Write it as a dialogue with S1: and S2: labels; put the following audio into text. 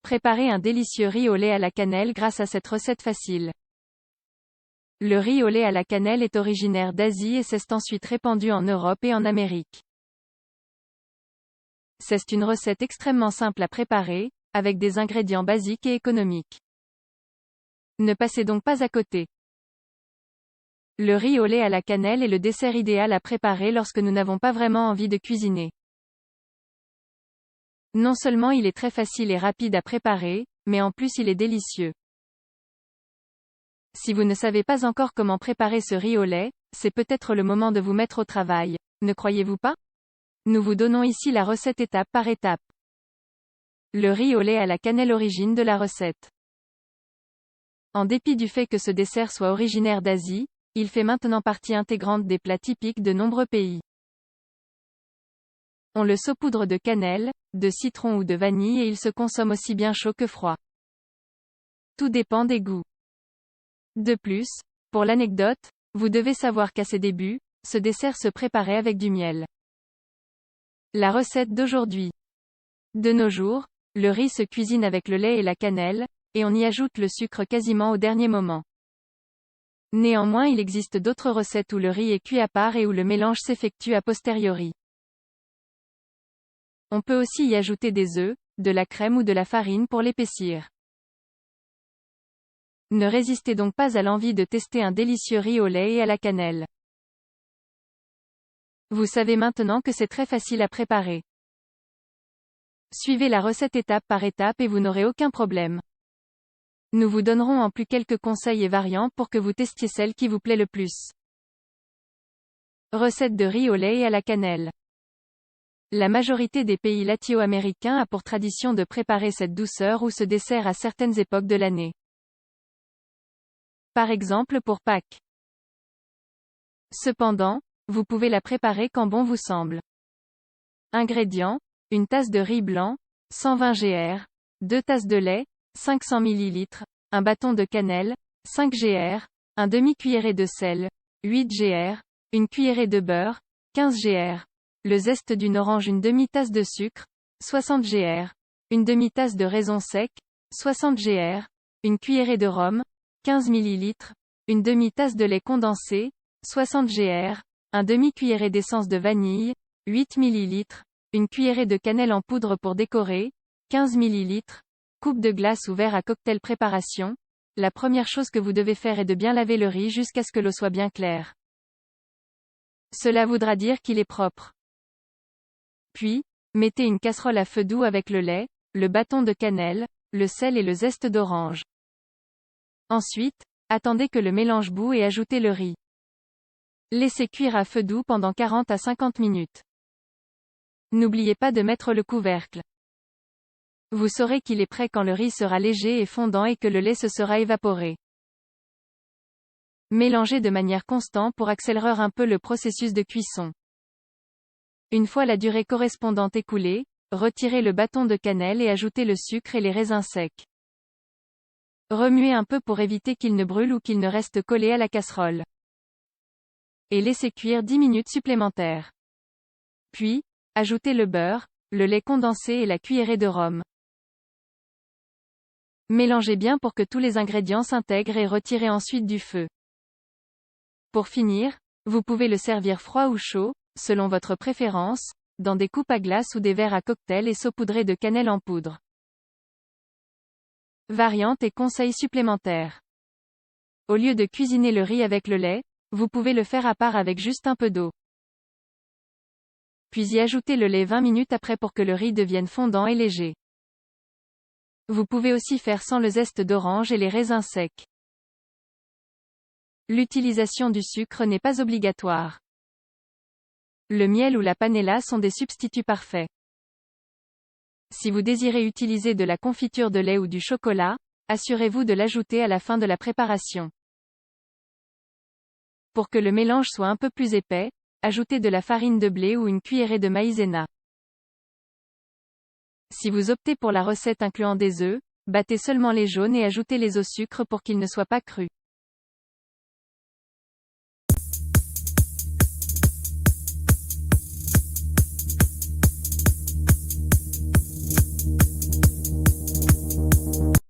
S1: Préparez un délicieux riz au lait à la cannelle grâce à cette recette facile. Le riz au lait à la cannelle est originaire d'Asie et s'est ensuite répandu en Europe et en Amérique. C'est une recette extrêmement simple à préparer, avec des ingrédients basiques et économiques. Ne passez donc pas à côté. Le riz au lait à la cannelle est le dessert idéal à préparer lorsque nous n'avons pas vraiment envie de cuisiner. Non seulement il est très facile et rapide à préparer, mais en plus il est délicieux. Si vous ne savez pas encore comment préparer ce riz au lait, c'est peut-être le moment de vous mettre au travail, ne croyez-vous pas? Nous vous donnons ici la recette étape par étape. Le riz au lait à la cannelle, origine de la recette. En dépit du fait que ce dessert soit originaire d'Asie, il fait maintenant partie intégrante des plats typiques de nombreux pays. On le saupoudre de cannelle, de citron ou de vanille et il se consomme aussi bien chaud que froid. Tout dépend des goûts. De plus, pour l'anecdote, vous devez savoir qu'à ses débuts, ce dessert se préparait avec du miel. La recette d'aujourd'hui. De nos jours, le riz se cuisine avec le lait et la cannelle, et on y ajoute le sucre quasiment au dernier moment. Néanmoins, il existe d'autres recettes où le riz est cuit à part et où le mélange s'effectue a posteriori. On peut aussi y ajouter des œufs, de la crème ou de la farine pour l'épaissir. Ne résistez donc pas à l'envie de tester un délicieux riz au lait et à la cannelle. Vous savez maintenant que c'est très facile à préparer. Suivez la recette étape par étape et vous n'aurez aucun problème. Nous vous donnerons en plus quelques conseils et variantes pour que vous testiez celle qui vous plaît le plus. Recette de riz au lait et à la cannelle. La majorité des pays latino-américains a pour tradition de préparer cette douceur ou ce dessert à certaines époques de l'année. Par exemple pour Pâques. Cependant, vous pouvez la préparer quand bon vous semble. Ingrédients: une tasse de riz blanc, 120 g/, 2 tasses de lait, 500 ml, un bâton de cannelle, 5 g/, un demi-cuillerée de sel, 8 g/, une cuillerée de beurre, 15 g/, le zeste d'une orange, une demi-tasse de sucre, 60 g/, une demi-tasse de raisin sec, 60 g/, une cuillerée de rhum, 15 ml, une demi-tasse de lait condensé, 60 g/, un demi-cuillerée d'essence de vanille, 8 ml, une cuillerée de cannelle en poudre pour décorer, 15 ml, coupe de glace ou verre à cocktail. Préparation. La première chose que vous devez faire est de bien laver le riz jusqu'à ce que l'eau soit bien claire. Cela voudra dire qu'il est propre. Puis, mettez une casserole à feu doux avec le lait, le bâton de cannelle, le sel et le zeste d'orange. Ensuite, attendez que le mélange bout et ajoutez le riz. Laissez cuire à feu doux pendant 40 à 50 minutes. N'oubliez pas de mettre le couvercle. Vous saurez qu'il est prêt quand le riz sera léger et fondant et que le lait se sera évaporé. Mélangez de manière constante pour accélérer un peu le processus de cuisson. Une fois la durée correspondante écoulée, retirez le bâton de cannelle et ajoutez le sucre et les raisins secs. Remuez un peu pour éviter qu'il ne brûle ou qu'il ne reste collé à la casserole. Et laissez cuire 10 minutes supplémentaires. Puis, ajoutez le beurre, le lait condensé et la cuillerée de rhum. Mélangez bien pour que tous les ingrédients s'intègrent et retirez ensuite du feu. Pour finir, vous pouvez le servir froid ou chaud, selon votre préférence, dans des coupes à glace ou des verres à cocktail et saupoudrés de cannelle en poudre. Variantes et conseils supplémentaires. Au lieu de cuisiner le riz avec le lait, vous pouvez le faire à part avec juste un peu d'eau. Puis y ajouter le lait 20 minutes après pour que le riz devienne fondant et léger. Vous pouvez aussi faire sans le zeste d'orange et les raisins secs. L'utilisation du sucre n'est pas obligatoire. Le miel ou la panela sont des substituts parfaits. Si vous désirez utiliser de la confiture de lait ou du chocolat, assurez-vous de l'ajouter à la fin de la préparation. Pour que le mélange soit un peu plus épais, ajoutez de la farine de blé ou une cuillerée de maïzena. Si vous optez pour la recette incluant des œufs, battez seulement les jaunes et ajoutez-les au sucre pour qu'ils ne soient pas crus.